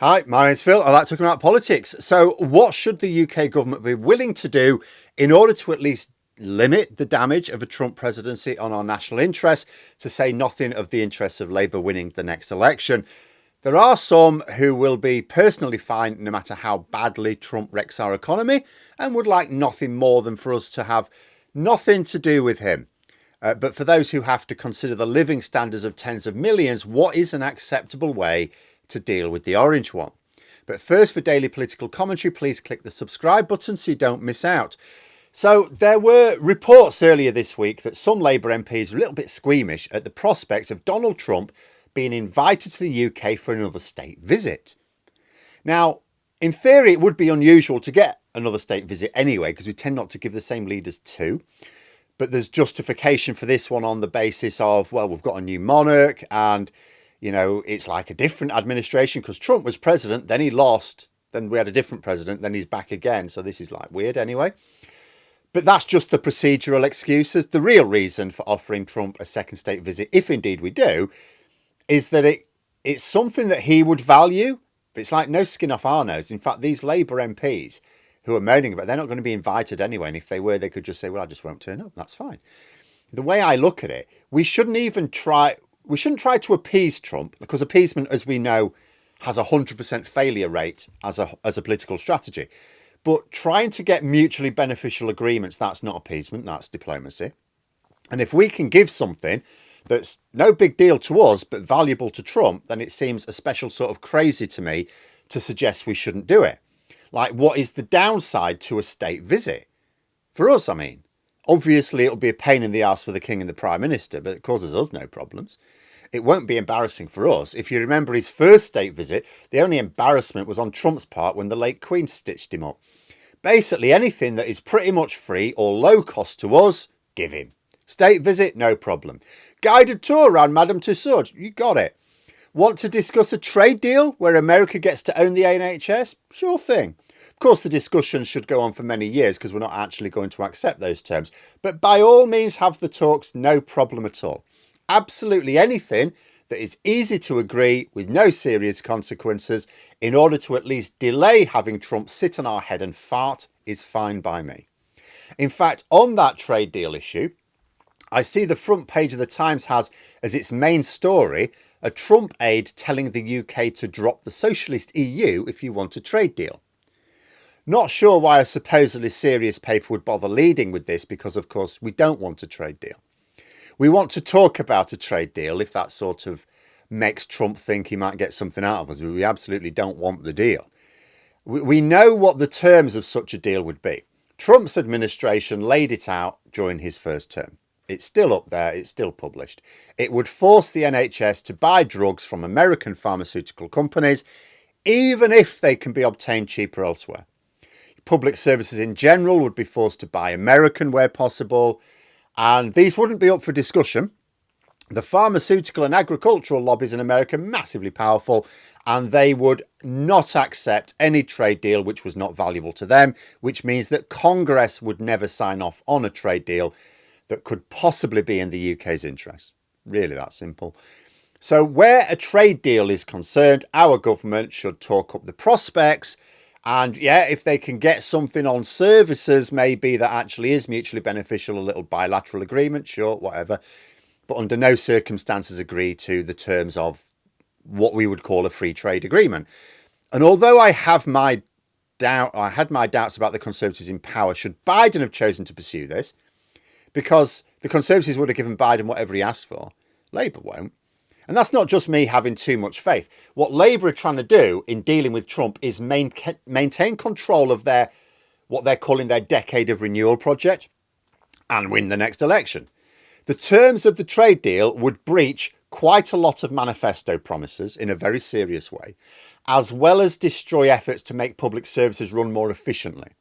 Hi, my name's Phil. I like talking about politics. So, what should the UK government be willing to do in order to at least limit the damage of a Trump presidency on our national interests, to say nothing of the interests of Labour winning the next election? There are some who will be personally fine no matter how badly Trump wrecks our economy and would like nothing more than for us to have nothing to do with him. But for those who have to consider the living standards of tens of millions, what is an acceptable way to deal with the orange one? But first, for daily political commentary, please click the subscribe button so you don't miss out. So there were reports earlier this week that some Labour MPs were a little bit squeamish at the prospect of Donald Trump being invited to the UK for another state visit. Now, in theory, it would be unusual to get another state visit anyway, because we tend not to give the same leaders two. But there's justification for this one on the basis of, well, we've got a new monarch and, you know, it's like a different administration because Trump was president, then he lost, then we had a different president, then he's back again. So this is like weird anyway. But that's just the procedural excuses. The real reason for offering Trump a second state visit, if indeed we do, is that it's something that he would value. But it's like no skin off our nose. In fact, these Labour MPs who are moaning about it, they're not going to be invited anyway. And if they were, they could just say, well, I just won't turn up. That's fine. The way I look at it, we shouldn't try to appease Trump, because appeasement, as we know, has a 100% failure rate as a political strategy. But trying to get mutually beneficial agreements, that's not appeasement, that's diplomacy. And if we can give something that's no big deal to us, but valuable to Trump, then it seems a special sort of crazy to me to suggest we shouldn't do it. Like, what is the downside to a state visit? For us, I mean. Obviously, it'll be a pain in the ass for the King and the Prime Minister, but it causes us no problems. It won't be embarrassing for us. If you remember his first state visit, the only embarrassment was on Trump's part when the late Queen stitched him up. Basically, anything that is pretty much free or low cost to us, give him. State visit, no problem. Guided tour around Madame Tussauds, you got it. Want to discuss a trade deal where America gets to own the NHS? Sure thing. Of course, the discussion should go on for many years because we're not actually going to accept those terms. But by all means, have the talks, no problem at all. Absolutely anything that is easy to agree with no serious consequences in order to at least delay having Trump sit on our head and fart is fine by me. In fact, on that trade deal issue, I see the front page of the Times has as its main story a Trump aide telling the UK to drop the socialist EU if you want a trade deal. Not sure why a supposedly serious paper would bother leading with this, because of course we don't want a trade deal. We want to talk about a trade deal if that sort of makes Trump think he might get something out of us. We absolutely don't want the deal. We know what the terms of such a deal would be. Trump's administration laid it out during his first term. It's still up there, it's still published. It would force the NHS to buy drugs from American pharmaceutical companies, even if they can be obtained cheaper elsewhere. Public services in general would be forced to buy American where possible, and these wouldn't be up for discussion. The pharmaceutical and agricultural lobbies in America are massively powerful, and they would not accept any trade deal which was not valuable to them, which means that Congress would never sign off on a trade deal that could possibly be in the UK's interest. Really that simple. So where a trade deal is concerned, our government should talk up the prospects. And yeah, if they can get something on services, maybe that actually is mutually beneficial, a little bilateral agreement, sure, whatever. But under no circumstances agree to the terms of what we would call a free trade agreement. And although I had my doubts about the Conservatives in power, should Biden have chosen to pursue this, because the Conservatives would have given Biden whatever he asked for. Labour won't. And that's not just me having too much faith. What Labour are trying to do in dealing with Trump is maintain control of what they're calling their decade of renewal project and win the next election. The terms of the trade deal would breach quite a lot of manifesto promises in a very serious way, as well as destroy efforts to make public services run more efficiently.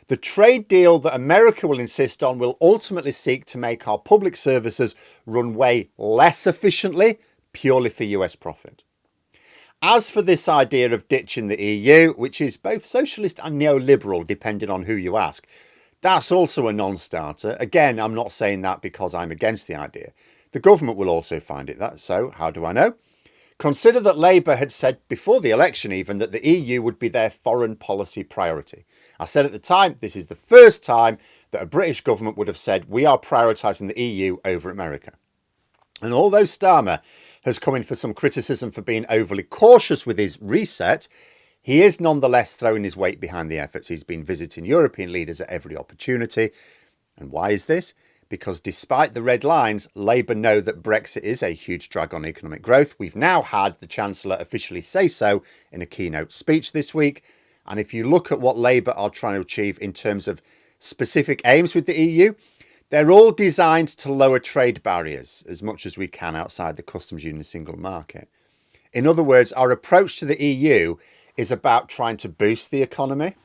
The trade deal that America will insist on will ultimately seek to make our public services run way less efficiently, purely for US profit. As for this idea of ditching the EU, which is both socialist and neoliberal, depending on who you ask, that's also a non-starter. Again, I'm not saying that because I'm against the idea. The government will also find it that. So how do I know? Consider that Labour had said before the election even that the EU would be their foreign policy priority. I said at the time, this is the first time that a British government would have said we are prioritising the EU over America. And although Starmer has come in for some criticism for being overly cautious with his reset, he is nonetheless throwing his weight behind the efforts. He's been visiting European leaders at every opportunity. And why is this? Because despite the red lines, Labour know that Brexit is a huge drag on economic growth. We've now had the Chancellor officially say so in a keynote speech this week. And if you look at what Labour are trying to achieve in terms of specific aims with the EU, they're all designed to lower trade barriers as much as we can outside the customs union single market. In other words, our approach to the EU is about trying to boost the economy.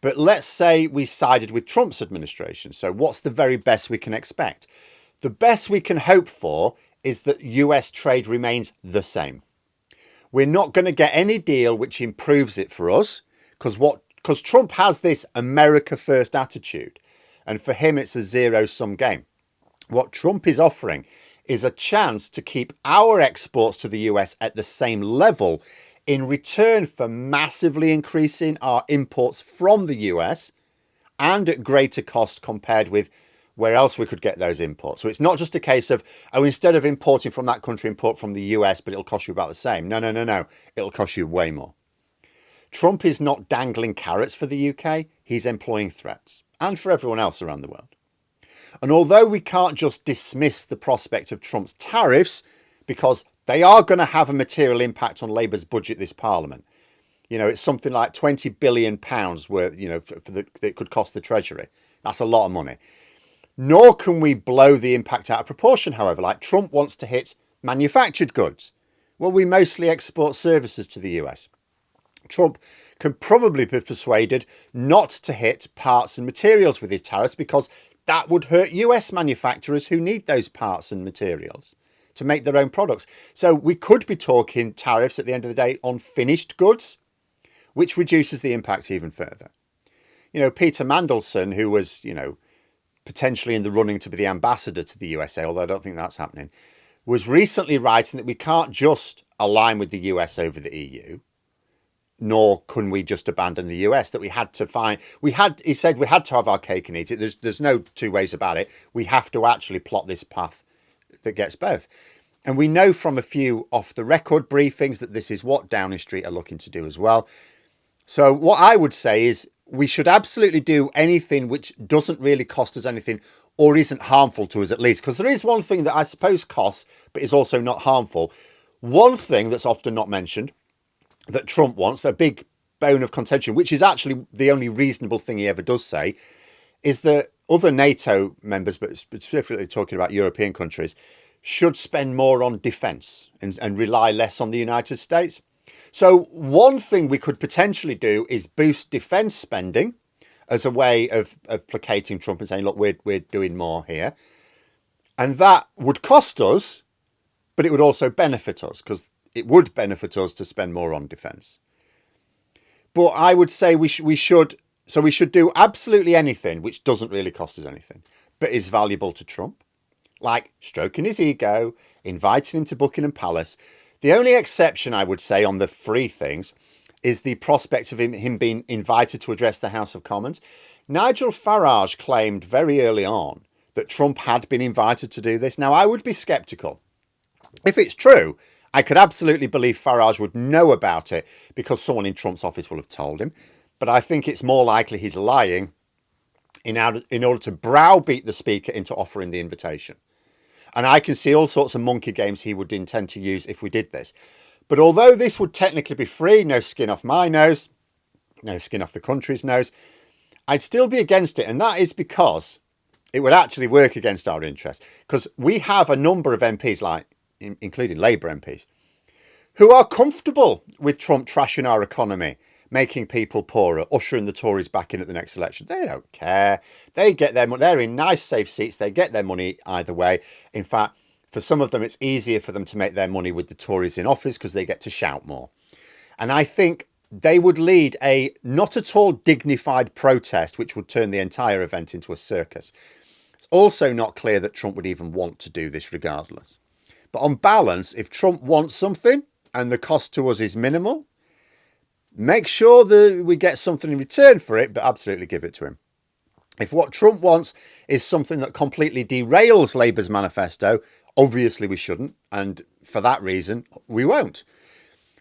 But let's say we sided with Trump's administration. So what's the very best we can expect? The best we can hope for is that US trade remains the same. We're not going to get any deal which improves it for us because Trump has this America first attitude. And for him, it's a zero-sum game. What Trump is offering is a chance to keep our exports to the US at the same level in return for massively increasing our imports from the US and at greater cost compared with where else we could get those imports. So it's not just a case of, oh, instead of importing from that country, import from the US, but it'll cost you about the same. No. It'll cost you way more. Trump is not dangling carrots for the UK. He's employing threats, and for everyone else around the world. And although we can't just dismiss the prospect of Trump's tariffs, because they are going to have a material impact on Labour's budget this Parliament. You know, it's something like £20 billion worth, you know, that it could cost the Treasury. That's a lot of money. Nor can we blow the impact out of proportion, however, like Trump wants to hit manufactured goods. Well, we mostly export services to the US. Trump can probably be persuaded not to hit parts and materials with his tariffs because that would hurt US manufacturers who need those parts and materials to make their own products. So we could be talking tariffs at the end of the day on finished goods, which reduces the impact even further. You know, Peter Mandelson, who was, you know, potentially in the running to be the ambassador to the USA, although I don't think that's happening, was recently writing that we can't just align with the US over the EU, nor can we just abandon the US, that we had to find, he said we had to have our cake and eat it. There's no two ways about it. We have to actually plot this path that gets both. And we know from a few off the record briefings that this is what Downing Street are looking to do as well. So what I would say is we should absolutely do anything which doesn't really cost us anything or isn't harmful to us at least. Because there is one thing that I suppose costs, but is also not harmful. One thing that's often not mentioned that Trump wants, a big bone of contention, which is actually the only reasonable thing he ever does say, is that other NATO members, but specifically talking about European countries, should spend more on defence and rely less on the United States. So one thing we could potentially do is boost defence spending as a way of placating Trump and saying, look, we're doing more here. And that would cost us, but it would also benefit us because it would benefit us to spend more on defence. But I would say we should do absolutely anything which doesn't really cost us anything, but is valuable to Trump. Like stroking his ego, inviting him to Buckingham Palace. The only exception, I would say, on the free things is the prospect of him being invited to address the House of Commons. Nigel Farage claimed very early on that Trump had been invited to do this. Now, I would be sceptical. If it's true, I could absolutely believe Farage would know about it because someone in Trump's office will have told him. But I think it's more likely he's lying in order to browbeat the Speaker into offering the invitation. And I can see all sorts of monkey games he would intend to use if we did this. But although this would technically be free, no skin off my nose, no skin off the country's nose, I'd still be against it. And that is because it would actually work against our interests. Because we have a number of MPs, like including Labour MPs, who are comfortable with Trump trashing our economy, making people poorer, ushering the Tories back in at the next election. They don't care. They get their money. They're in nice, safe seats. They get their money either way. In fact, for some of them, it's easier for them to make their money with the Tories in office because they get to shout more. And I think they would lead a not at all dignified protest, which would turn the entire event into a circus. It's also not clear that Trump would even want to do this regardless. But on balance, if Trump wants something and the cost to us is minimal, make sure that we get something in return for it, but absolutely give it to him. If what Trump wants is something that completely derails Labour's manifesto, obviously we shouldn't. And for that reason, we won't.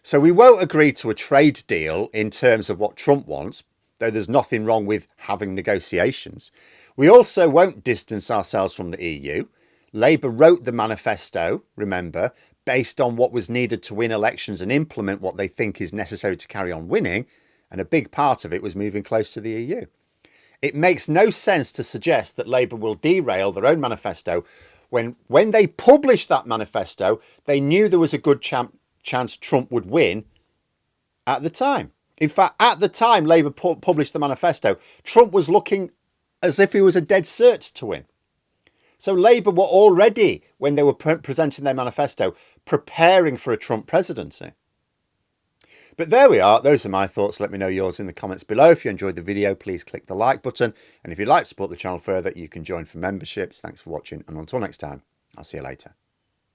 So we won't agree to a trade deal in terms of what Trump wants, though there's nothing wrong with having negotiations. We also won't distance ourselves from the EU. Labour wrote the manifesto, remember, based on what was needed to win elections and implement what they think is necessary to carry on winning. And a big part of it was moving close to the EU. It makes no sense to suggest that Labour will derail their own manifesto when they published that manifesto, they knew there was a good chance Trump would win at the time. In fact, at the time Labour published the manifesto, Trump was looking as if he was a dead cert to win. So Labour were already, when they were presenting their manifesto, preparing for a Trump presidency. But there we are. Those are my thoughts. Let me know yours in the comments below. If you enjoyed the video, please click the like button. And if you'd like to support the channel further, you can join for memberships. Thanks for watching. And until next time, I'll see you later.